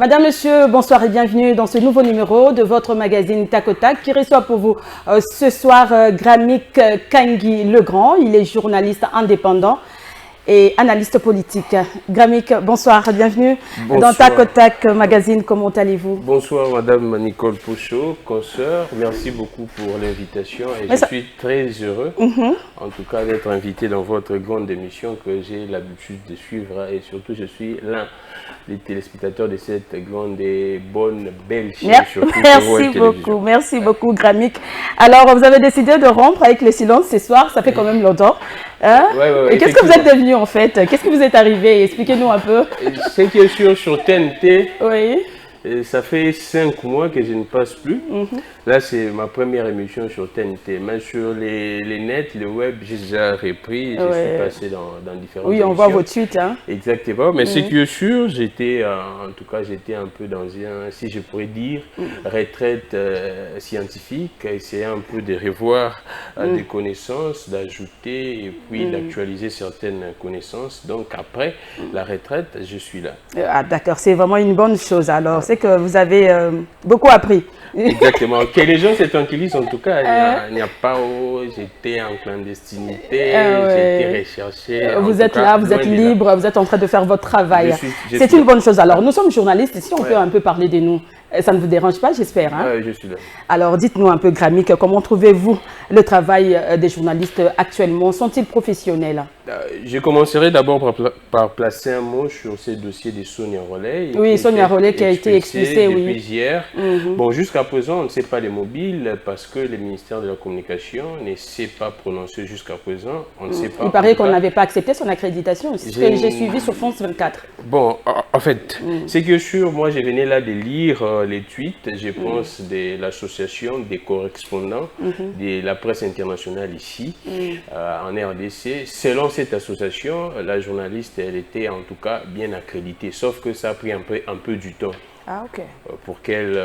Madame, Monsieur, bonsoir et bienvenue dans ce nouveau numéro de votre magazine Tac au Tac qui reçoit pour vous ce soir Gramik Kangui Legrand. Il est journaliste indépendant et analyste politique. Gramik, bonsoir, bienvenue dans Tac au Tac magazine. Comment allez-vous? Bonsoir Madame Nicole Pouchot, consoeur. Merci beaucoup pour l'invitation et je suis très heureux en tout cas d'être invité dans votre grande émission que j'ai l'habitude de suivre et surtout je suis l'un des téléspectateurs de cette grande et bonne, belle chaîne. Merci beaucoup Gramik. Alors vous avez décidé de rompre avec le silence ce soir, ça fait quand même longtemps. Hein? Ouais, et qu'est-ce que vous êtes devenu en fait? Qu'est-ce que vous êtes arrivé? Expliquez-nous un peu. Ce qui est sûr sur TNT, oui. Ça fait 5 mois que je ne passe plus. Là, c'est ma première émission sur TNT. Mais sur les nets, le web, j'ai déjà repris. Je suis passé dans différentes émissions. Oui, on voit votre suite. Hein. Exactement. Mais ce qui est sûr, j'étais en tout cas, j'étais un peu dans si je pourrais dire, retraite scientifique. Essayer un peu de revoir des connaissances, d'ajouter et puis d'actualiser certaines connaissances. Donc après la retraite, je suis là. Ah, d'accord, c'est vraiment une bonne chose. Alors, c'est que vous avez beaucoup appris. Exactement. Que les gens se tranquillisent, en tout cas, il n'y a pas où j'étais en clandestinité, j'ai été recherché. Vous êtes là, vous êtes libre, vous êtes en train de faire votre travail. C'est une bonne chose. Alors, nous sommes journalistes, ici on peut un peu parler de nous. Ça ne vous dérange pas, j'espère. Hein? Oui, je suis là. Alors, dites-nous un peu, Gramik, comment trouvez-vous le travail des journalistes actuellement? Sont-ils professionnels? Je commencerai d'abord par placer un mot sur ces dossiers de Sonia Rollet. Oui, Sonia Rollet qui a été expulsée depuis hier. Bon, jusqu'à présent, on ne sait pas les mobiles parce que le ministère de la Communication ne s'est pas prononcé jusqu'à présent. On ne sait pas. Il paraît qu'on n'avait pas accepté son accréditation. C'est ce que j'ai suivi sur France 24. Bon, en fait, c'est que sûr, moi, je venais là de lire les tweets, je pense, de l'association des correspondants de la presse internationale ici, en RDC. Selon cette association, la journaliste, elle était en tout cas bien accréditée, sauf que ça a pris un peu du temps. Ah, ok. Pour qu'elle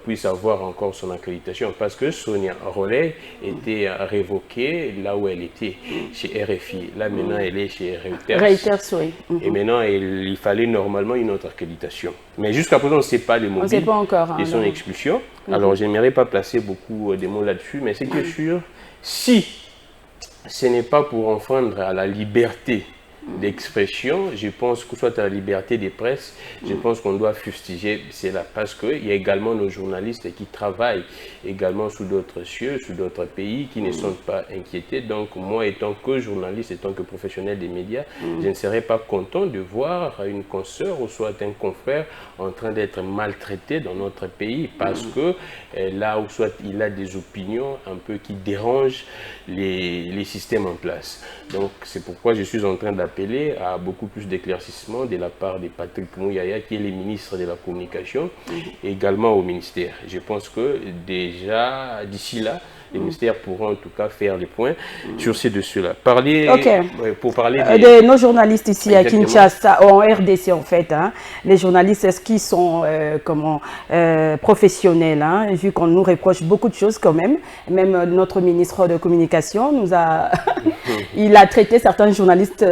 puisse avoir encore son accréditation. Parce que Sonia Rollet était révoquée là où elle était, chez RFI. Là, maintenant, elle est chez Reuters. Reuters, oui. Et maintenant, il fallait normalement une autre accréditation. Mais jusqu'à présent, on ne sait pas les mobiles. On ne sait pas encore. Et son expulsion. Alors, je n'aimerais pas placer beaucoup de mots là-dessus, mais c'est que sûr, si ce n'est pas pour enfreindre à la liberté d'expression, je pense que soit à la liberté des presses, je pense qu'on doit fustiger cela parce qu'il y a également nos journalistes qui travaillent également sous d'autres cieux, sous d'autres pays, qui ne sont pas inquiétés. Donc moi, étant que journaliste, étant que professionnel des médias, je ne serais pas content de voir une consoeur ou soit un confrère en train d'être maltraité dans notre pays parce que là où soit il a des opinions un peu qui dérangent les systèmes en place. Donc c'est pourquoi je suis en train d'appeler à beaucoup plus d'éclaircissements de la part de Patrick Mouyaya, qui est le ministre de la Communication, et également au ministère. Je pense que déjà, d'ici là, les ministères pourront en tout cas faire les points sur ces dossiers-là. Pour parler de nos journalistes ici à Kinshasa, en RDC en fait, hein, les journalistes, est-ce qu'ils sont professionnels, hein, vu qu'on nous reproche beaucoup de choses quand même. Même notre ministre de Communication nous a, il a traité certains journalistes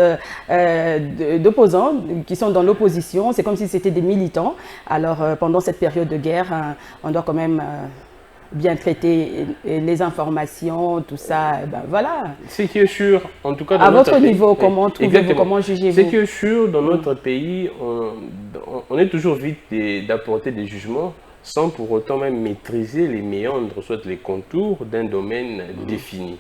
d'opposants qui sont dans l'opposition. C'est comme si c'était des militants. Alors pendant cette période de guerre, on doit quand même bien traiter les informations, tout ça, ben voilà. Ce qui est sûr, en tout cas dans à votre niveau, comment trouvez-vous, comment jugez-vous? Ce qui est sûr, dans notre pays, on est toujours vite d'apporter des jugements sans pour autant même maîtriser les méandres, soit les contours d'un domaine défini.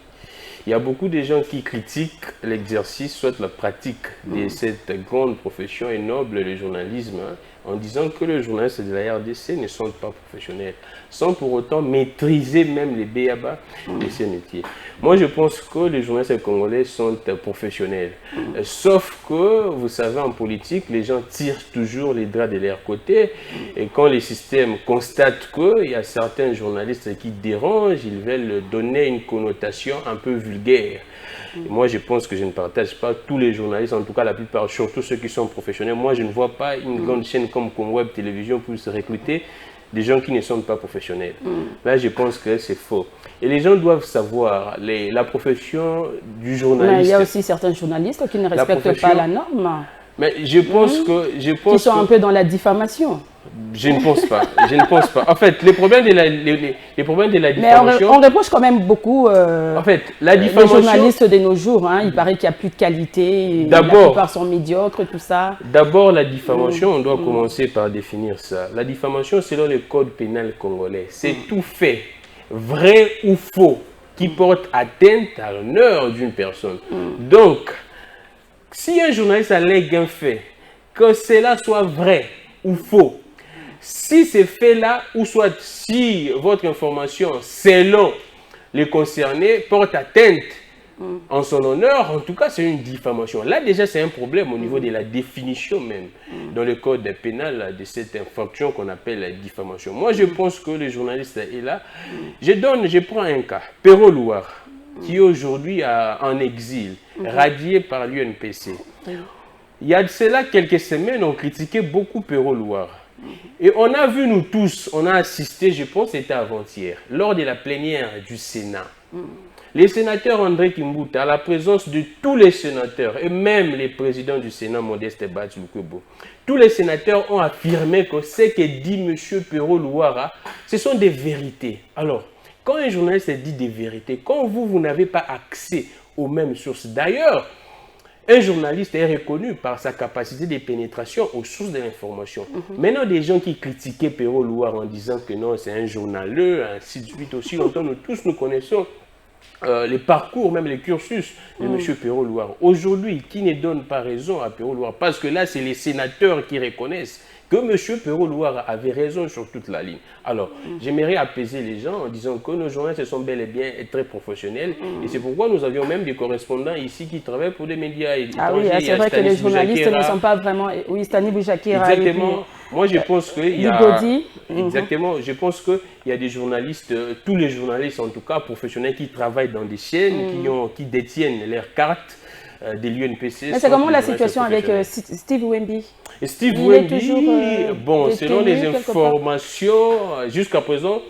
Il y a beaucoup de gens qui critiquent l'exercice, soit la pratique de cette grande profession et noble, le journalisme, en disant que les journalistes de la RDC ne sont pas professionnels, sans pour autant maîtriser même les b.a.-ba de ces métiers. Moi, je pense que les journalistes congolais sont professionnels. Sauf que, vous savez, en politique, les gens tirent toujours les draps de leur côté. Et quand les systèmes constatent qu'il y a certains journalistes qui dérangent, ils veulent donner une connotation un peu vulgaire. Et moi, je pense que je ne partage pas tous les journalistes, en tout cas la plupart, surtout ceux qui sont professionnels. Moi, je ne vois pas une grande chaîne comme Web Télévision pour se recruter des gens qui ne sont pas professionnels. Là, je pense que c'est faux. Et les gens doivent savoir, la profession du journaliste... Mais il y a aussi certains journalistes qui ne respectent pas la norme. Mais je pense que... Qui sont un peu dans la diffamation. Je ne pense pas. Je ne pense pas. En fait, les problèmes de la Mais diffamation... on reproche quand même beaucoup en fait, la diffamation... les journalistes de nos jours. Hein, il paraît qu'il n'y a plus de qualité, la plupart sont médiocres, tout ça. D'abord, la diffamation, on doit commencer par définir ça. La diffamation, selon le code pénal congolais, c'est tout fait, vrai ou faux, qui porte atteinte à l'honneur d'une personne. Donc, si un journaliste allègue un fait, que cela soit vrai ou faux, si ces faits-là, ou soit si votre information, selon les concernés, porte atteinte en son honneur, en tout cas, c'est une diffamation. Là, déjà, c'est un problème au niveau de la définition même, dans le code pénal de cette infraction qu'on appelle la diffamation. Moi, je pense que le journaliste est là. Je prends un cas, Pero Louar, qui est aujourd'hui en exil, radié par l'UNPC. Il y a de cela quelques semaines, on critiquait beaucoup Pero Louar. Et on a vu, nous tous, on a assisté, je pense que c'était avant-hier, lors de la plénière du Sénat. Les sénateurs André Kimbuta, à la présence de tous les sénateurs, et même les présidents du Sénat, Modeste Batsulukwebo, tous les sénateurs ont affirmé que ce que dit M. Pero Louara, ce sont des vérités. Alors, quand un journaliste dit des vérités, quand vous n'avez pas accès aux mêmes sources, d'ailleurs, un journaliste est reconnu par sa capacité de pénétration aux sources de l'information. Maintenant, des gens qui critiquaient Pero Louar en disant que non, c'est un journaleux, ainsi de suite, aussi longtemps, nous tous nous connaissons les parcours, même les cursus de M. Pero Louar. Aujourd'hui, qui ne donne pas raison à Pero Louar? Parce que là, c'est les sénateurs qui reconnaissent que M. Pero Louar avait raison sur toute la ligne. Alors, j'aimerais apaiser les gens en disant que nos journalistes sont bel et bien très professionnels. Et c'est pourquoi nous avions même des correspondants ici qui travaillent pour des médias étrangers. Ah oui, c'est vrai que les journalistes ne sont pas vraiment... Oui, Stani Boujakera. Exactement. Moi, je pense qu'il y a... Exactement. Je pense qu'il y a des journalistes, tous les journalistes en tout cas, professionnels qui travaillent dans des chaînes, qui détiennent leurs cartes de l'UNPC. Mais c'est comment la situation avec Steve Wemby? Steve Wemby, bon, selon les informations, jusqu'à présent,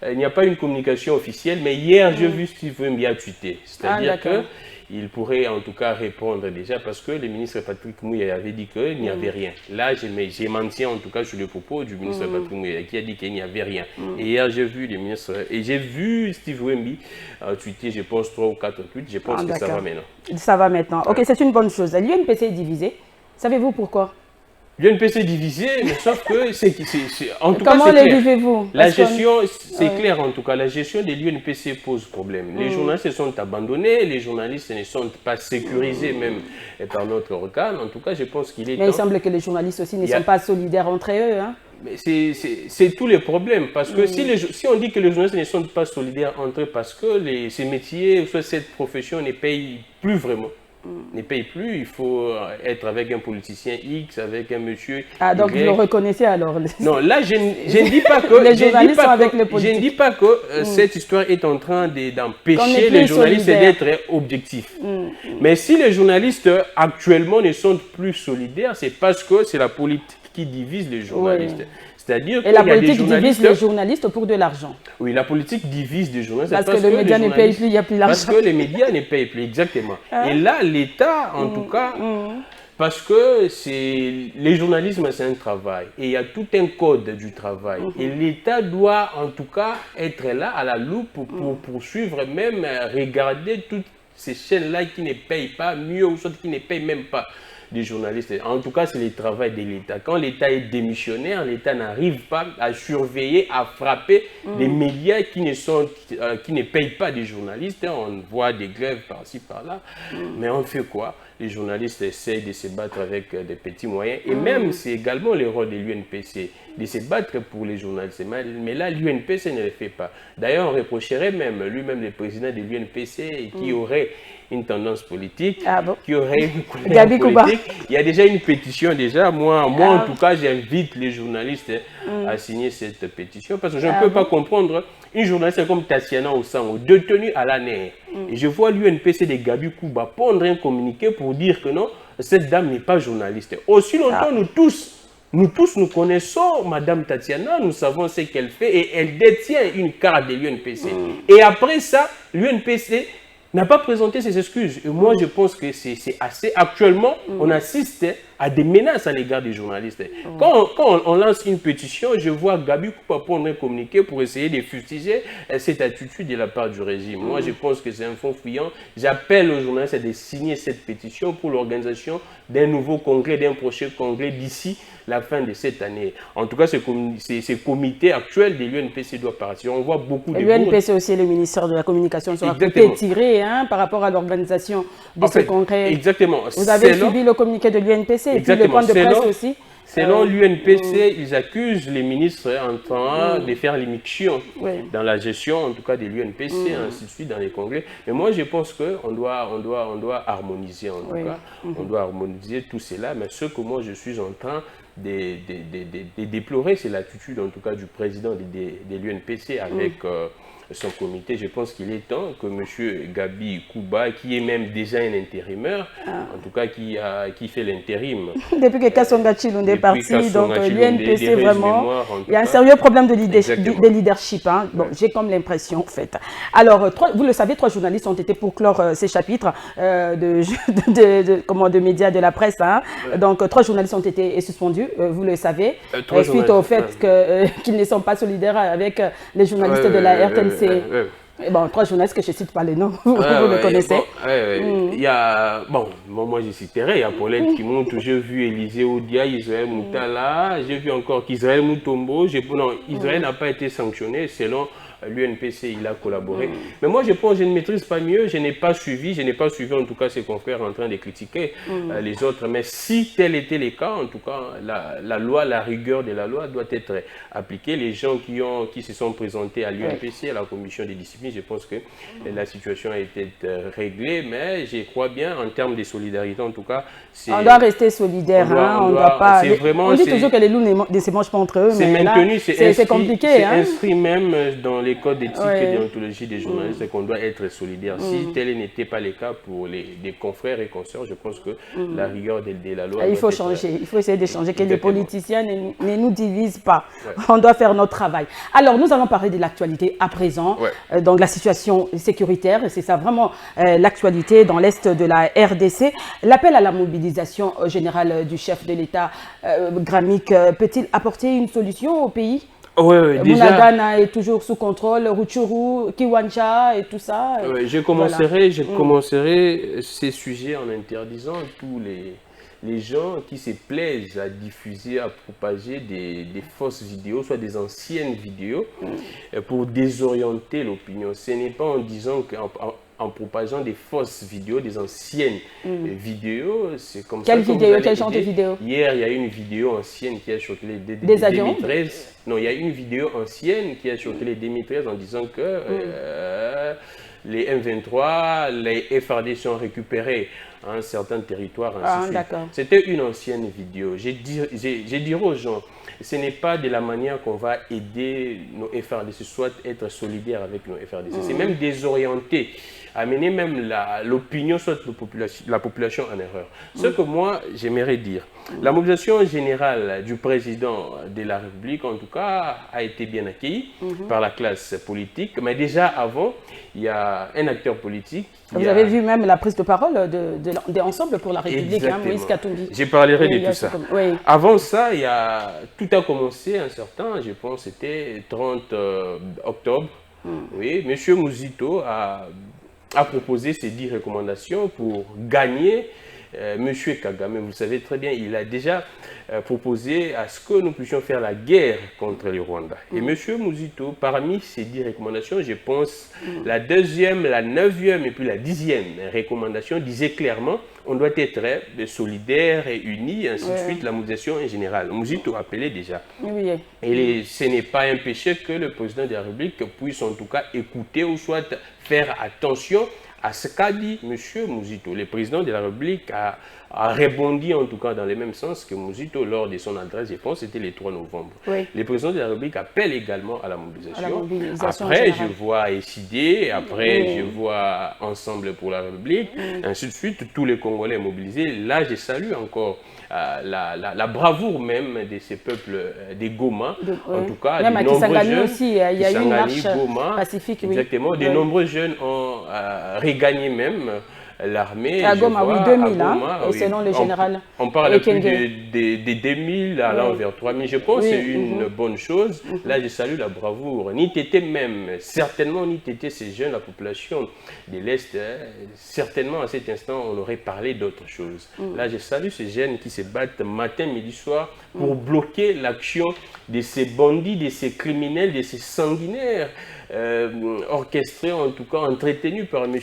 il n'y a pas une communication officielle, mais hier, j'ai vu Steve Wemby a tweeté. C'est-à-dire qu'il pourrait en tout cas répondre déjà, parce que le ministre Patrick Mouya avait dit qu'il n'y avait rien. Là, j'ai menti en tout cas sur le propos du ministre Patrick Mouya, qui a dit qu'il n'y avait rien. Et hier, j'ai vu le ministre, et j'ai vu Steve Wemby tweeter, je pense, 3 ou 4 tweets. Je pense que ça va maintenant. Ça va maintenant. Ok, c'est une bonne chose. L'UNPC est divisée. Savez-vous pourquoi? L'UNPC divisé, mais sauf que en tout cas, comment les vivez-vous? La gestion, c'est clair en tout cas, la gestion de l'UNPC pose problème. Les journalistes sont abandonnés, les journalistes ne sont pas sécurisés même par notre organe. En tout cas, je pense qu'il est temps. Mais il semble que les journalistes aussi ne sont pas solidaires entre eux. Hein? Mais c'est tous les problèmes. Parce que si on dit que les journalistes ne sont pas solidaires entre eux parce que ces métiers, soit cette profession ne paye plus vraiment. Ne paye plus, il faut être avec un politicien X, avec un monsieur. Ah, donc vous le reconnaissez alors? Non, là, je ne dis pas que, les journalistes sont avec les politiques. Je ne dis pas que cette histoire est en train d'empêcher les journalistes d'être objectifs. Mais si les journalistes actuellement ne sont plus solidaires, c'est parce que c'est la politique qui divise les journalistes. C'est-à-dire et la politique divise les journalistes pour de l'argent. Oui, la politique divise les journalistes. Parce que les médias ne payent plus, il n'y a plus d'argent. Parce que les médias ne payent plus, exactement. Et là, l'État, en tout cas, parce que les journalismes, c'est un travail. Et il y a tout un code du travail. Et l'État doit, en tout cas, être là à la loupe pour poursuivre, même regarder toutes ces chaînes-là qui ne payent pas mieux ou soit qui ne payent même pas des journalistes. En tout cas, c'est le travail de l'État. Quand l'État est démissionnaire, l'État n'arrive pas à surveiller, à frapper les médias qui ne payent pas des journalistes. On voit des grèves par-ci, par-là. Mais on fait quoi? Les journalistes essayent de se battre avec des petits moyens. Et même, c'est également le rôle de l'UNPC, de se battre pour les journalistes. Mais là, l'UNPC ne le fait pas. D'ailleurs, on reprocherait même, lui-même, le président de l'UNPC, qui aurait une tendance politique, qui aurait une couleur politique. Il y a déjà une pétition déjà. Moi en tout cas, j'invite les journalistes à signer cette pétition parce que je ne peux pas comprendre une journaliste comme Tatiana Osango, détenue à l'année. Et je vois l'UNPC de Gabi Kouba pondre un communiqué pour dire que non, cette dame n'est pas journaliste. Aussi longtemps, nous connaissons Madame Tatiana, nous savons ce qu'elle fait et elle détient une carte de l'UNPC. Et après ça, l'UNPC n'a pas présenté ses excuses. Et moi, je pense que c'est assez... Actuellement, on assiste des menaces à l'égard des journalistes. Quand on lance une pétition, je vois Gabi Koupa prendre un communiqué pour essayer de fustiger cette attitude de la part du régime. Moi, je pense que c'est un fond fuyant. J'appelle aux journalistes de signer cette pétition pour l'organisation d'un nouveau congrès, d'un prochain congrès d'ici la fin de cette année. En tout cas, ce comité actuel de l'UNPC doit partir. On voit beaucoup de... L'UNPC aussi, le ministère de la Communication sera peut-être tiré par rapport à l'organisation de ce congrès. Exactement. Vous avez suivi le communiqué de l'UNPC et puis le point de presse aussi. Selon l'UNPC, ils accusent les ministres en train de faire l'immixtion dans la gestion, en tout cas de l'UNPC, ainsi de suite, dans les congrès. Mais moi, je pense qu'on doit harmoniser, en tout cas. On doit harmoniser tout cela. Mais ce que moi, je suis en train de déplorer, c'est l'attitude, en tout cas, du président de l'UNPC avec... son comité. Je pense qu'il est temps que M. Gabi Kouba, qui est même déjà un intérimaire, en tout cas qui fait l'intérim. Depuis que Kassonga Chilunde est parti, donc l'UNPC vraiment, il y a un sérieux problème de leadership. Bon, j'ai comme l'impression, en fait. Alors, vous le savez, 3 journalistes ont été pour clore ces chapitres de médias de la presse. Donc, 3 journalistes ont été suspendus, vous le savez, suite au fait qu'ils ne sont pas solidaires avec les journalistes de la RTNC. Bon, 3 journalistes que je ne cite pas les noms, vous le connaissez. Il y a, moi je citerai, il y a Paulette qui montre, j'ai vu Élisée Odia, Israël Moutala, j'ai vu encore qu'Israël Moutombo, non, Israël n'a pas été sanctionné selon l'UNPC, il a collaboré. Mais moi, je pense que je ne maîtrise pas mieux, je n'ai pas suivi en tout cas ses confrères en train de critiquer les autres. Mais si tel était le cas, en tout cas, la loi, la rigueur de la loi doit être appliquée. Les gens qui se sont présentés à l'UNPC, à la commission de discipline, je pense que la situation a été réglée. Mais je crois bien, en termes de solidarité, en tout cas, on doit rester solidaire. On doit pas... On dit toujours que les loups ne se mangent pas entre eux, mais là, c'est compliqué. C'est inscrit même dans les codes d'éthique et déontologie des journalistes qu'on doit être solidaire. Si tel n'était pas le cas pour des confrères et consoeurs, je pense que la rigueur de la loi... Il faut changer, il faut essayer de changer, que les politiciens ne nous divisent pas. On doit faire notre travail. Alors, nous allons parler de l'actualité à présent, donc la situation sécuritaire, c'est ça vraiment l'actualité dans l'Est de la RDC. L'appel à la mobilisation générale du chef de l'État, Gramik, peut-il apporter une solution au pays ? Déjà... Bunagana est toujours sous contrôle, Rutshuru, Kiwanja et tout ça. Je commencerai ces sujets en interdisant tous les gens qui se plaisent à diffuser, à propager des fausses vidéos, soit des anciennes vidéos, pour désorienter l'opinion. Ce n'est pas en disant qu'en propageant des fausses vidéos, des anciennes vidéos, c'est comme ça. Quel genre de vidéo? Hier, il y a une vidéo ancienne qui a choqué les des avions 2013. Non, il y a une vidéo ancienne qui a choqué les 2013 en disant que les M23, les FRD sont récupérés en certains territoires. C'était une ancienne vidéo. Je dirais aux gens, ce n'est pas de la manière qu'on va aider nos FRDC, soit être solidaire avec nos FRDC. C'est même désorienter, amener même l'opinion, soit la population en erreur. Ce que moi, j'aimerais dire, la mobilisation générale du président de la République, en tout cas, a été bien accueillie par la classe politique. Mais déjà avant, il y a un acteur politique. Vous avez vu même la prise de parole de Ensemble pour la République, Moïse Katumbi. Je parlerai de tout ça. Avant ça, tout a commencé un certain, je pense, c'était 30 octobre. Oui, M. Mouzito a proposé ces 10 recommandations pour gagner M. Kagame. Vous savez très bien, il a déjà proposé à ce que nous puissions faire la guerre contre le Rwanda. Et M. Mouzito, parmi ces 10 recommandations, je pense la 2e, la 9e et puis la 10e recommandation disait clairement on doit être solidaires et unis, ainsi de suite, la mobilisation en général. Mouzito appelait déjà. Et ce n'est pas un péché que le président de la République puisse en tout cas écouter ou soit faire attention à ce qu'a dit M. Mouzito. Le président de la République a rebondi en tout cas dans le même sens que Mouzito lors de son adresse, je pense que c'était le 3 novembre. Le président de la République appelle également à la mobilisation. Après, je vois SID, après je vois Ensemble pour la République, ainsi de suite, tous les Congolais mobilisés. Là, je salue encore la bravoure même de ces peuples des Goma, en tout cas, même de nombreux jeunes. Aussi, il y a eu une marche pacifique. Exactement, de nombreux jeunes ont regagné même l'armée. À Goma, oui, 2000, hein, oui. selon le général. On parle plus de 2000 allant vers 3000. Je pense que c'est une bonne chose. Là, je salue la bravoure. Ni Tété même, certainement ni Tété, ces jeunes, la population de l'Est, certainement à cet instant, on aurait parlé d'autre chose. Là, je salue ces jeunes qui se battent matin, midi, soir pour bloquer l'action de ces bandits, de ces criminels, de ces sanguinaires, orchestrés, en tout cas entretenus par M.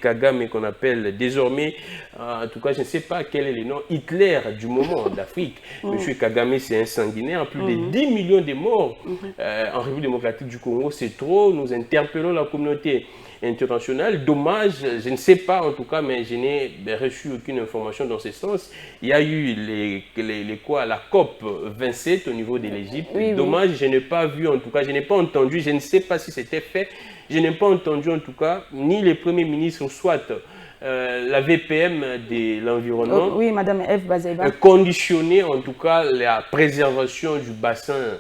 Kagame, qu'on appelle désormais, en tout cas je ne sais pas quel est le nom, Hitler du moment d'Afrique. M. Kagame, c'est un sanguinaire, plus de 10 millions de morts en République démocratique du Congo, c'est trop. Nous interpellons la communauté internationale. Dommage, je ne sais pas en tout cas, mais je n'ai reçu aucune information dans ce sens. Il y a eu la COP 27 au niveau de l'Égypte. Dommage, je n'ai pas vu, en tout cas, je n'ai pas entendu, je ne sais pas si c'était fait, je n'ai pas entendu en tout cas, ni les premiers ministres, soit la VPM de l'environnement, oui, Madame Eve Bazaiba, conditionner en tout cas la préservation du bassin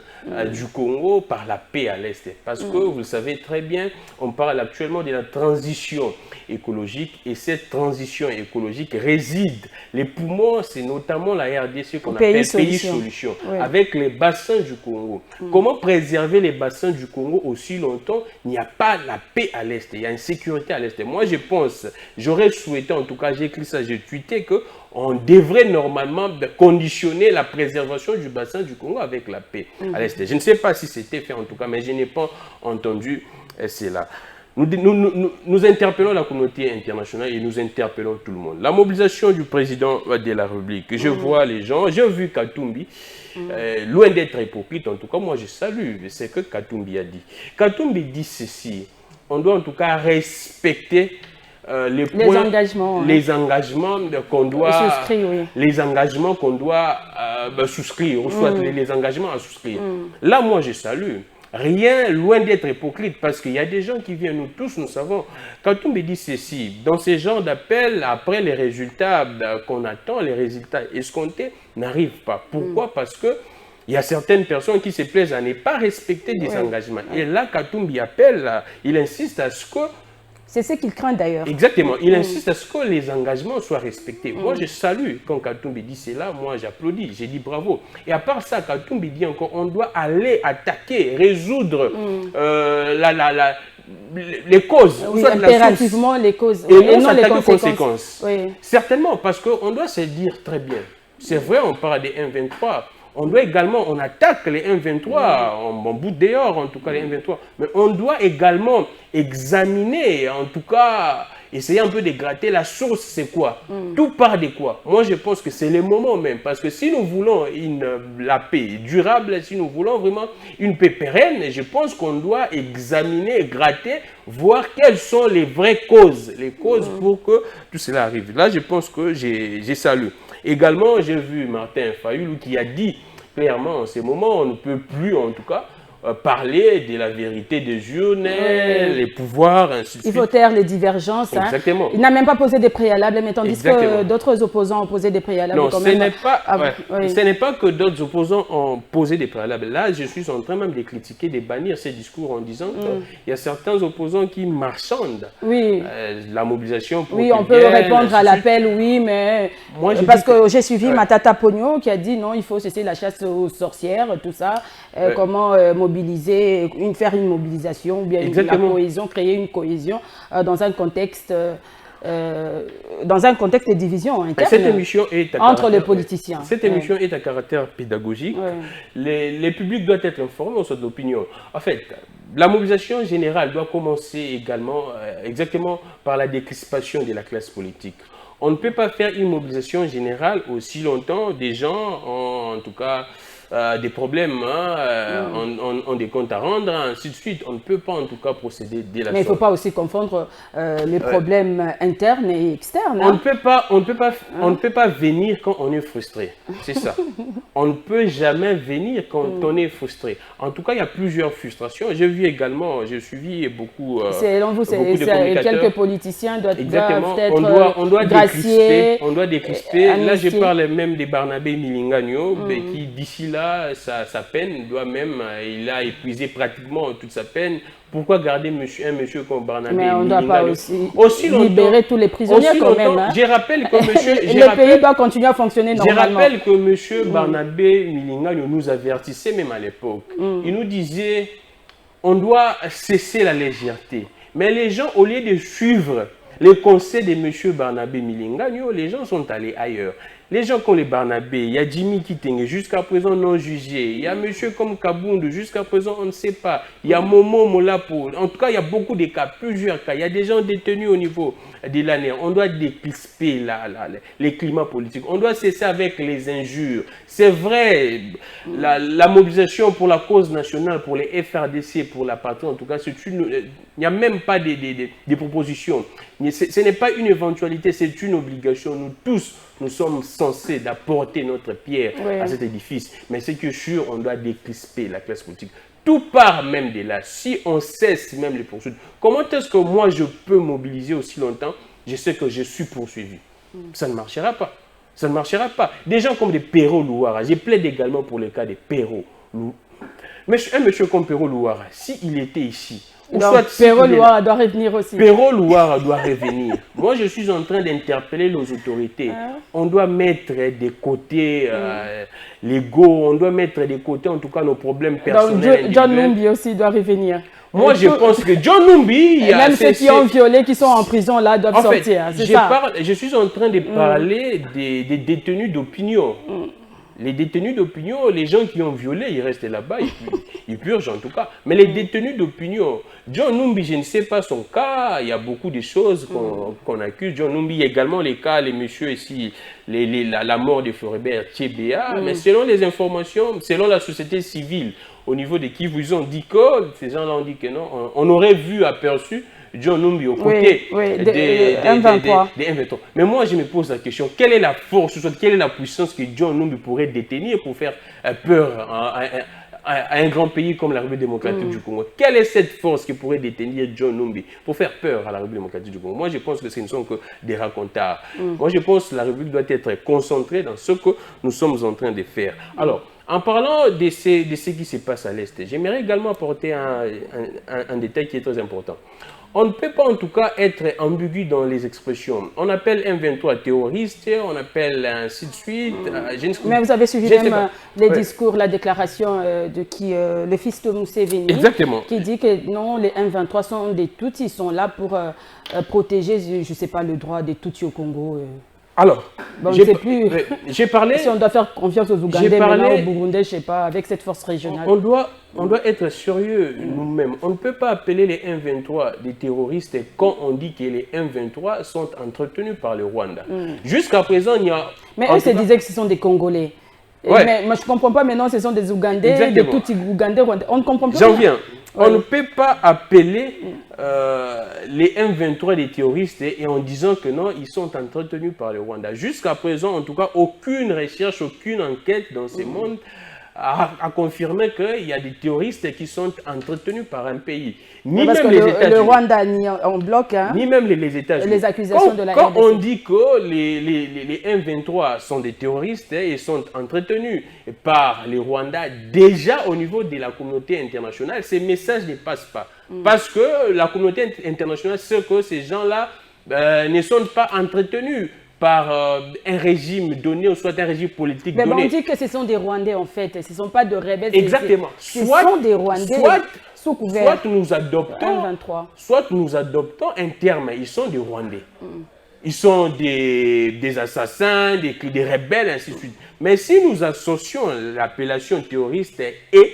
du Congo par la paix à l'Est. Parce que, vous le savez très bien, on parle actuellement de la transition écologique et cette transition écologique réside. Les poumons, c'est notamment la RDC qu'on appelle Pays Solution, avec les bassins du Congo. Comment préserver les bassins du Congo aussi longtemps? Il n'y a pas la paix à l'Est, il y a une sécurité à l'Est. Moi, je pense, j'aurais souhaité, en tout cas, j'ai écrit ça, j'ai tweeté que on devrait normalement conditionner la préservation du bassin du Congo avec la paix à l'Est. Je ne sais pas si c'était fait en tout cas, mais je n'ai pas entendu cela. Nous interpellons la communauté internationale et nous interpellons tout le monde. La mobilisation du président de la République, je vois les gens, j'ai vu Katumbi, loin d'être hypocrite, en tout cas, moi je salue ce que Katumbi a dit. Katumbi dit ceci, on doit en tout cas respecter les engagements qu'on doit souscrire, les engagements qu'on doit souscrire, ou soit les engagements à souscrire. Là, moi, je salue. Rien, loin d'être hypocrite, parce qu'il y a des gens qui viennent, nous tous, nous savons. Quand on me dit ceci, dans ces genres d'appels, après les résultats qu'on attend, les résultats escomptés n'arrivent pas. Pourquoi? Parce que il y a certaines personnes qui se plaisent à ne pas respecter des engagements. Et là, Katumbi appelle, il insiste à ce que... C'est ce qu'il craint d'ailleurs. Exactement. Il insiste à ce que les engagements soient respectés. Moi, je salue quand Katumbi dit cela. Moi, j'applaudis. J'ai dit bravo. Et à part ça, Katumbi dit encore, on doit aller attaquer, résoudre les causes. Oui, impérativement les causes. Et non s'attaquer aux conséquences. Certainement, parce qu'on doit se dire très bien. C'est vrai, on parle des 1,23. On doit également, on attaque les 1,23, on bout dehors en tout cas les 1,23, mais on doit également examiner, en tout cas, essayer un peu de gratter la source, c'est quoi? Tout part de quoi? Moi je pense que c'est le moment même, parce que si nous voulons la paix durable, si nous voulons vraiment une paix pérenne, je pense qu'on doit examiner, gratter, voir quelles sont les vraies causes, les causes pour que tout cela arrive. Là je pense que j'ai salué. Également, j'ai vu Martin Fayulu qui a dit clairement en ce moment, on ne peut plus en tout cas parler de la vérité des urnes, les pouvoirs, ainsi de suite. Il faut taire les divergences. Exactement. Hein. Il n'a même pas posé des préalables, mais tandis que d'autres opposants ont posé des préalables. Non, ce n'est pas que d'autres opposants ont posé des préalables. Là, je suis en train même de critiquer, de bannir ces discours en disant qu'il y a certains opposants qui marchandent la mobilisation. Pour on peut répondre à l'appel, oui, mais moi, parce que j'ai suivi Matata Pogno qui a dit non, il faut cesser la chasse aux sorcières, tout ça. Comment mobiliser, faire une mobilisation, ou bien la cohésion, créer une cohésion dans un contexte de division interne. Cette émission est entre les politiciens. Cette émission est à caractère pédagogique. Les publics doivent être informés sur l'opinion. En fait, la mobilisation générale doit commencer également exactement par la décrispation de la classe politique. On ne peut pas faire une mobilisation générale aussi longtemps des gens ont en tout cas des problèmes, ont des comptes à rendre, ainsi de suite. On ne peut pas en tout cas procéder dès la sorte. Mais il ne faut pas aussi confondre les problèmes internes et externes. On ne peut pas venir quand on est frustré. C'est ça. On ne peut jamais venir quand on est frustré. En tout cas, il y a plusieurs frustrations. J'ai vu également, j'ai suivi beaucoup selon vous, quelques politiciens doivent être graciés. On doit décrisper. Là, je parle même de Barnabé Milingagno, qui d'ici là déjà sa peine, il a épuisé pratiquement toute sa peine. Pourquoi garder un monsieur comme Barnabé? Mais on ne doit pas aussi libérer tous les prisonniers quand même. Hein? Je rappelle que monsieur... le pays doit continuer à fonctionner normalement. Je rappelle que monsieur Barnabé Milinga nous avertissait même à l'époque. Il nous disait, on doit cesser la légèreté. Mais les gens, au lieu de suivre les conseils de monsieur Barnabé Milinga, les gens sont allés ailleurs. Les gens comme les Barnabé, il y a Jimmy Kitenge, jusqu'à présent non jugé. Il y a monsieur comme Kabundu, jusqu'à présent on ne sait pas. Il y a Momo Molapo. En tout cas, il y a beaucoup de cas, plusieurs cas. Il y a des gens détenus au niveau de l'année. On doit décrisper les climats politiques. On doit cesser avec les injures. C'est vrai, la mobilisation pour la cause nationale, pour les FRDC, pour la patrie, en tout cas, il n'y a même pas des propositions. Ce n'est pas une éventualité, c'est une obligation. Nous tous, nous sommes censés d'apporter notre pierre à cet édifice. Mais c'est que sûr, on doit décrisper la classe politique. Tout part même de là. Si on cesse même les poursuites, comment est-ce que moi je peux mobiliser aussi longtemps? Je sais que je suis poursuivi. Ça ne marchera pas. Ça ne marchera pas. Des gens comme des Perrault Louara, je plaide également pour le cas des Perrault. Un monsieur comme Perrault Louara, s'il était ici, Perrault Louara doit revenir aussi. Perrault Louara doit revenir. Moi, je suis en train d'interpeller les autorités. On doit mettre de côté l'ego, on doit mettre de côté en tout cas nos problèmes personnels. Donc, John Numbi aussi doit revenir. Moi, je pense que John Numbi... Même ceux qui ont violé, qui sont en prison, là, doivent sortir. Je suis en train de parler des détenus d'opinion. Les détenus d'opinion, les gens qui ont violé, ils restent là-bas, ils purgent en tout cas. Mais les détenus d'opinion, John Numbi, je ne sais pas son cas, il y a beaucoup de choses qu'on accuse. John Numbi, il y a également les cas, les messieurs ici, la mort de Floribert Tchébéa. Mais selon les informations, selon la société civile, au niveau de Kivu, ils ont dit que, ces gens-là ont dit que non, on aurait aperçu John Numbi au côté des M23. Mais moi, je me pose la question, quelle est la force, quelle est la puissance que John Numbi pourrait détenir pour faire peur à un grand pays comme la République démocratique du Congo? Quelle est cette force qui pourrait détenir John Numbi pour faire peur à la République démocratique du Congo? Moi, je pense que ce ne sont que des racontards. Moi, je pense que la République doit être concentrée dans ce que nous sommes en train de faire. Alors, en parlant de ce qui se passe à l'Est, j'aimerais également apporter un détail qui est très important. On ne peut pas en tout cas être ambigu dans les expressions. On appelle M23 terroriste, on appelle ainsi de suite. Mais vous avez suivi même les discours, la déclaration de le fils de Museveni, qui dit que non, les M23 sont des Tutsis, ils sont là pour protéger, je ne sais pas, le droit des Tutsis au Congo. Alors, bon, je ne sais plus j'ai parlé, si on doit faire confiance aux Ougandais, maintenant au Burundais, je ne sais pas, avec cette force régionale. On doit être sérieux nous-mêmes. On ne peut pas appeler les M23 des terroristes quand on dit que les M23 sont entretenus par le Rwanda. Jusqu'à présent, il y a... Mais eux se disaient que ce sont des Congolais. Mais moi, je ne comprends pas maintenant, ce sont des Ougandais, des Tutsis Ougandais, Rwandais. On ne comprend pas. J'en viens. On ne peut pas appeler les M23 des terroristes et en disant que non, ils sont entretenus par le Rwanda. Jusqu'à présent, en tout cas, aucune recherche, aucune enquête dans ce monde a confirmé qu'il y a des terroristes qui sont entretenus par un pays. Ni même les États-Unis. Le Rwanda ni en bloc. Hein, ni même les États-Unis. Les accusations de la RDC. Quand on dit que les M23 sont des terroristes et sont entretenus par les Rwandais, déjà au niveau de la communauté internationale, ces messages ne passent pas. Parce que la communauté internationale sait que ces gens-là ne sont pas entretenus par un régime donné, ou soit un régime politique donné. Mais on dit que ce sont des Rwandais en fait, ce ne sont pas de rebelles. Exactement. Ce sont des Rwandais sous couvert. Soit nous adoptons un terme, ils sont des Rwandais. Ils sont des assassins, des rebelles, ainsi de suite. Mais si nous associons l'appellation terroriste et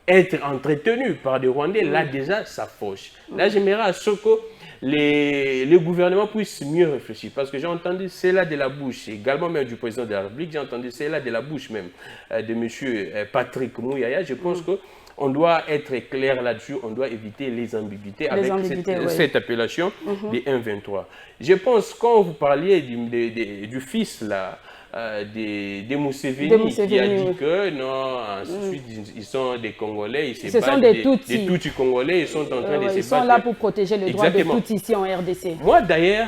être entretenu par des Rwandais, là déjà ça fauche. Là j'aimerais à ce que les gouvernements puissent mieux réfléchir. Parce que j'ai entendu cela de la bouche, également même du président de la République, j'ai entendu cela de la bouche même de M. Patrick Mouyaya. Je pense qu'on doit être clair là-dessus, on doit éviter les ambiguïtés avec cette appellation des M23. Je pense quand vous parliez du fils là, de Museveni qui a dit que non, ensuite ils sont des Congolais, ils se battent, des Tutsis Congolais, ils sont en train de se battre. Ils sont là pour protéger le droit de tous ici en RDC. Moi d'ailleurs,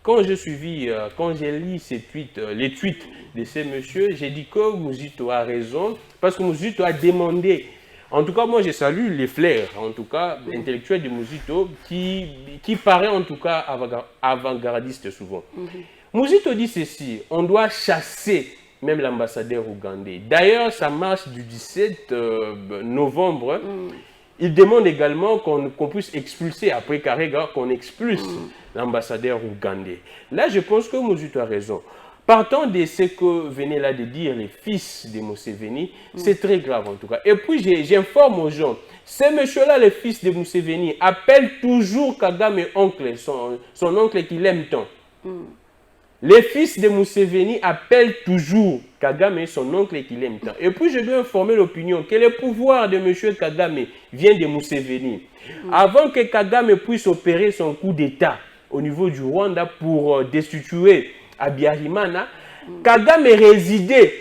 quand j'ai lu ces tweets, les tweets de ces messieurs, j'ai dit que Muzito a raison, parce que Muzito a demandé. En tout cas, moi, je salue les flair, en tout cas, intellectuels de Muzito, qui paraît en tout cas avant-gardiste souvent. Muzito dit ceci, on doit chasser même l'ambassadeur ougandais. D'ailleurs, sa marche du 17 novembre, il demande également qu'on puisse expulser, après Karega, qu'on expulse l'ambassadeur ougandais. Là, je pense que Muzito a raison. Partant de ce que venaient là de dire les fils de Museveni, c'est très grave en tout cas. Et puis, j'informe aux gens, ces messieurs-là, les fils de Museveni, appellent toujours Kagame oncle, son oncle qu'il aime tant. Les fils de Museveni appellent toujours Kagame son oncle qu'il aime tant. Et puis, je dois informer l'opinion que le pouvoir de M. Kagame vient de Museveni. Avant que Kagame puisse opérer son coup d'État au niveau du Rwanda pour destituer Habyarimana, Kagame résidait.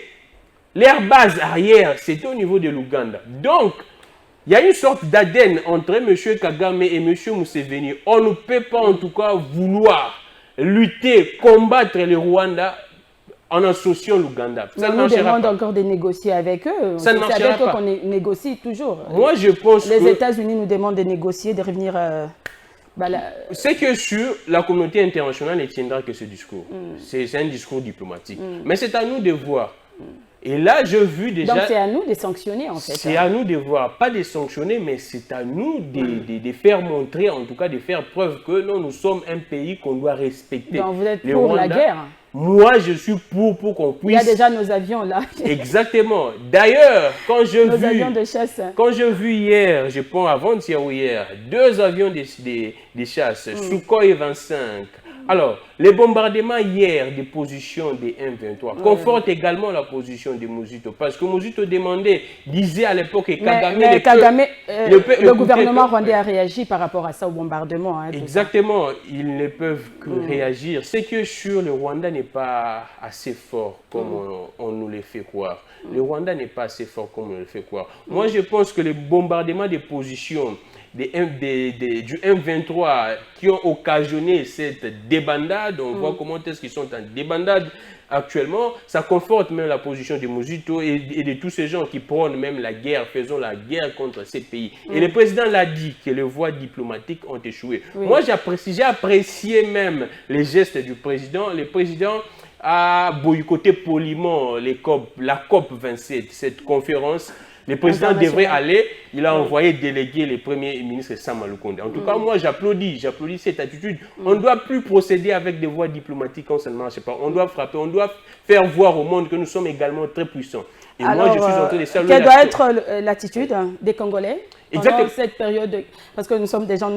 Leur base arrière, c'était au niveau de l'Ouganda. Donc, il y a une sorte d'ADN entre M. Kagame et M. Museveni. On ne peut pas en tout cas vouloir lutter, combattre le Rwanda en associant l'Ouganda. Ça nous demande encore de négocier avec eux. Ça ne marchera pas. C'est avec eux qu'on négocie toujours. Moi, je pense les États-Unis nous demandent de négocier, de revenir... C'est que sur la communauté internationale ne tiendra que ce discours. C'est un discours diplomatique. Mais c'est à nous de voir. Et là, je vu déjà... Donc, c'est à nous de sanctionner, en fait. C'est à nous de voir. Pas de sanctionner, mais c'est à nous de faire montrer, en tout cas, de faire preuve que nous sommes un pays qu'on doit respecter. Donc, vous êtes pour la guerre? Moi, je suis pour qu'on puisse... Il y a déjà nos avions, là. Exactement. D'ailleurs, quand je nos avions de chasse. Quand je vu hier, je pense avant-hier ou hier, 2 avions de chasse, Sukhoi 25. Alors, les bombardements hier des positions des M23 confortent également la position de Muzito. Parce que Muzito disait à l'époque que Kagame... le gouvernement rwandais a réagi par rapport à ça, au bombardement. Hein, exactement, ils ne peuvent que réagir. C'est que sur le Rwanda n'est pas assez fort comme on nous le fait croire. Le Rwanda n'est pas assez fort comme on le fait croire. Moi, je pense que les bombardements des positions du M23 qui ont occasionné cette débandade, on voit comment est-ce qu'ils sont en débandade actuellement, ça conforte même la position de Muzito et de tous ces gens qui prônent même la guerre, faisons la guerre contre ces pays. Et le président l'a dit, que les voies diplomatiques ont échoué. Moi, j'ai apprécié même les gestes du président. Le président a boycotté poliment la COP 27, cette conférence. Le président devrait aller, il a envoyé déléguer le premier ministre Sama Lukonde. En tout cas, moi j'applaudis cette attitude. On ne doit plus procéder avec des voies diplomatiques quand ça ne marche pas. On doit frapper, on doit faire voir au monde que nous sommes également très puissants. Et alors, moi je suis en train de saluer. Quelle doit être l'attitude des Congolais pendant cette période, parce que nous sommes déjà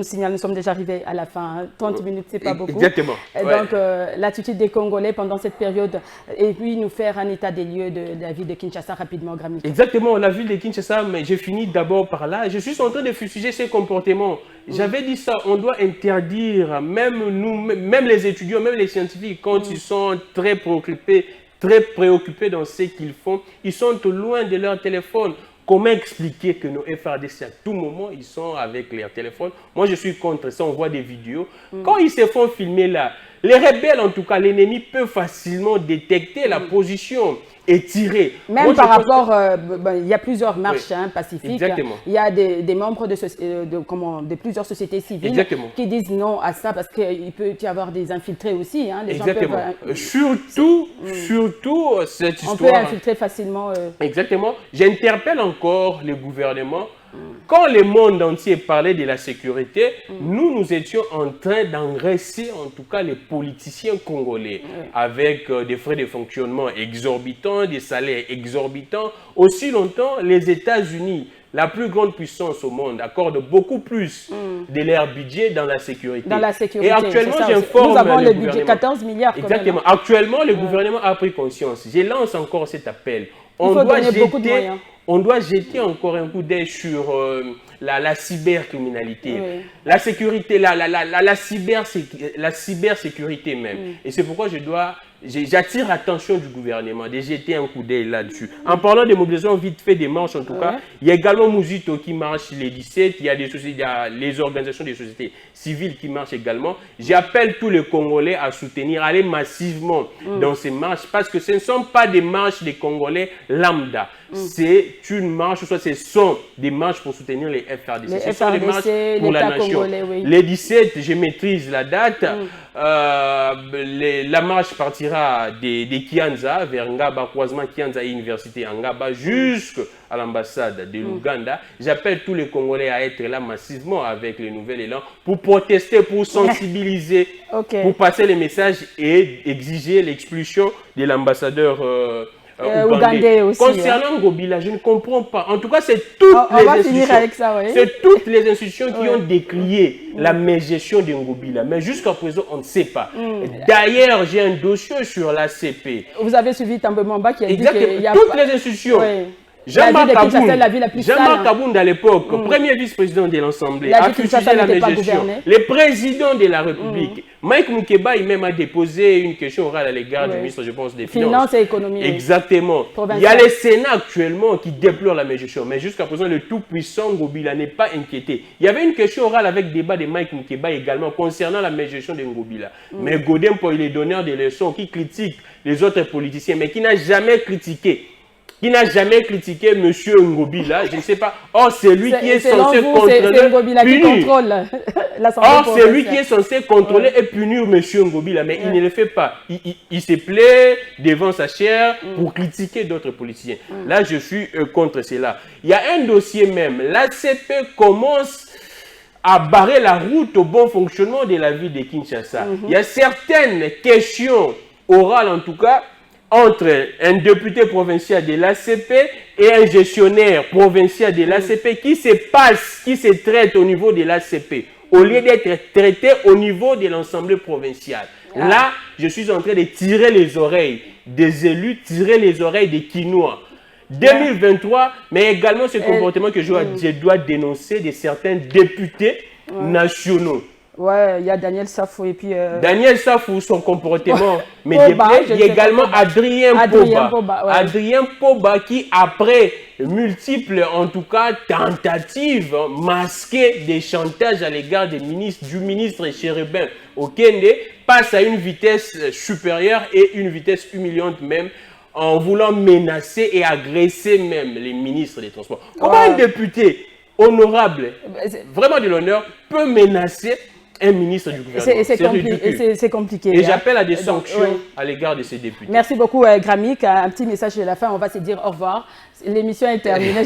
arrivés à la fin, 30 minutes, c'est pas beaucoup. Exactement. Donc, l'attitude des Congolais pendant cette période, et puis nous faire un état des lieux de la ville de Kinshasa rapidement, Grammy. Exactement, la ville de Kinshasa, mais je finis d'abord par là. Je suis en train de fustiger ces comportements. J'avais dit ça, on doit interdire, même nous, même les étudiants, même les scientifiques, quand ils sont très préoccupés dans ce qu'ils font, ils sont loin de leur téléphone. Comment expliquer que nos FARDC, à tout moment, ils sont avec leur téléphone? Moi, je suis contre ça, on voit des vidéos. Quand ils se font filmer là, les rebelles, en tout cas, l'ennemi peut facilement détecter la position et tirer. Même moi, par rapport, il y a plusieurs marches pacifiques. Exactement. Il y a des membres de plusieurs sociétés civiles qui disent non à ça parce qu'il peut y avoir des infiltrés aussi. Hein. Les Exactement. Gens peuvent, surtout cette histoire. On peut infiltrer facilement. Exactement. J'interpelle encore le gouvernement. Quand le monde entier parlait de la sécurité, nous étions en train d'engraisser en tout cas les politiciens congolais avec des frais de fonctionnement exorbitants, des salaires exorbitants. Aussi longtemps, les États-Unis, la plus grande puissance au monde, accordent beaucoup plus de leur budget dans la sécurité. Dans la sécurité. Et actuellement, j'informe nous avons le budget 14 milliards. Exactement. Quand même. Actuellement, le gouvernement a pris conscience. Je lance encore cet appel. Il faut donner beaucoup de moyens. On doit jeter encore un coup d'œil sur la cybercriminalité, la sécurité, la cybersécurité même. Et c'est pourquoi je dois j'attire l'attention du gouvernement de jeter un coup d'œil là-dessus. En parlant des mobilisations, vite fait des marches en tout cas, il y a également Mouzito qui marche les 17, il y a les organisations des sociétés civiles qui marchent également. J'appelle tous les Congolais à soutenir, aller massivement dans ces marches parce que ce ne sont pas des marches des Congolais lambda. C'est une marche, soit ce sont des marches pour soutenir les FRDC. Ce sont des marches pour la nation. Congolais, les 17, je maîtrise la date. La marche partira de Kianza vers Ngaba, croisement Kianza et Université Ngaba, jusqu'à l'ambassade de l'Ouganda. J'appelle tous les Congolais à être là massivement avec le nouvel élan pour protester, pour sensibiliser, pour passer les messages et exiger l'expulsion de l'ambassadeur ougandais aussi. Concernant Ngobila, je ne comprends pas. En tout cas, c'est toutes les institutions qui ont décrié la mégestion de Ngobila. Mais jusqu'à présent, on ne sait pas. D'ailleurs, j'ai un dossier sur l'ACP. Vous avez suivi Tambo Mamba qui a dit qu'il y a toutes les institutions. Jean-Marc Kabound à l'époque, premier vice-président de l'Assemblée, a fustigé la mégestion. Le président de la République, Mike Moukeba, il même a déposé une question orale à l'égard du ministre, je pense, des Finances et économie. Exactement. Il y a le Sénat actuellement qui déplore la mégestion, mais jusqu'à présent, le tout-puissant Ngobila n'est pas inquiété. Il y avait une question orale avec débat de Mike Moukeba également concernant la mégestion de Ngobila. Mais Godempo, il est donneur de leçons qui critique les autres politiciens, mais qui n'a jamais critiqué. Qui n'a jamais critiqué M. Ngobila, je ne sais pas. Or, c'est lui qui est censé contrôler, c'est lui qui est censé contrôler et punir M. Ngobila, mais il ne le fait pas. Il se plaît devant sa chair pour critiquer d'autres politiciens. Là, je suis contre cela. Il y a un dossier même. L'ACP commence à barrer la route au bon fonctionnement de la ville de Kinshasa. Il y a certaines questions orales, en tout cas, entre un député provincial de l'ACP et un gestionnaire provincial de l'ACP qui se traite au niveau de l'ACP, au lieu d'être traité au niveau de l'Assemblée provinciale. Là, je suis en train de tirer les oreilles des élus, tirer les oreilles des Kinois. 2023, mais également ce comportement que je dois dénoncer de certains députés nationaux. Ouais, il y a Daniel Safou et puis... Daniel Safou, son comportement médiocre. Il y a également Adrien Poba. Adrien Poba qui, après multiples, en tout cas, tentatives masquées des chantages à l'égard du ministre Chérubin Okende, passe à une vitesse supérieure et une vitesse humiliante même, en voulant menacer et agresser même les ministres des Transports. Comment un député honorable, vraiment de l'honneur, peut menacer un ministre du gouvernement? C'est compliqué. Et j'appelle à des sanctions à l'égard de ces députés. Merci beaucoup, Gramik. Un petit message de la fin, on va se dire au revoir. L'émission est terminée.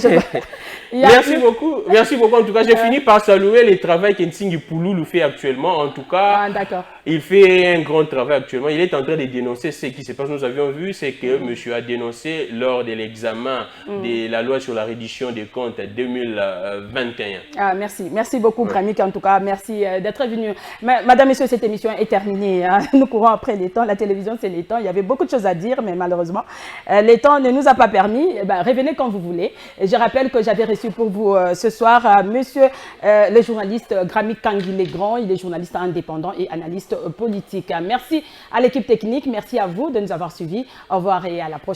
Merci beaucoup. Merci beaucoup. En tout cas, j'ai fini par saluer le travail qu'Nsingi Pouloulou fait actuellement. En tout cas, il fait un grand travail actuellement. Il est en train de dénoncer ce qui se passe. Nous avions vu ce que monsieur a dénoncé lors de l'examen de la loi sur la reddition des comptes 2021. Merci. Merci beaucoup, Gramik. En tout cas, merci d'être venu. Madame, Messieurs, cette émission est terminée. Nous courons après les temps. La télévision, c'est les temps. Il y avait beaucoup de choses à dire, mais malheureusement, les temps ne nous a pas permis. Revenez quand vous voulez. Et je rappelle que j'avais reçu pour vous ce soir monsieur le journaliste Gramik Kangi-Legrand. Il est journaliste indépendant et analyste politique. Merci à l'équipe technique. Merci à vous de nous avoir suivis. Au revoir et à la prochaine.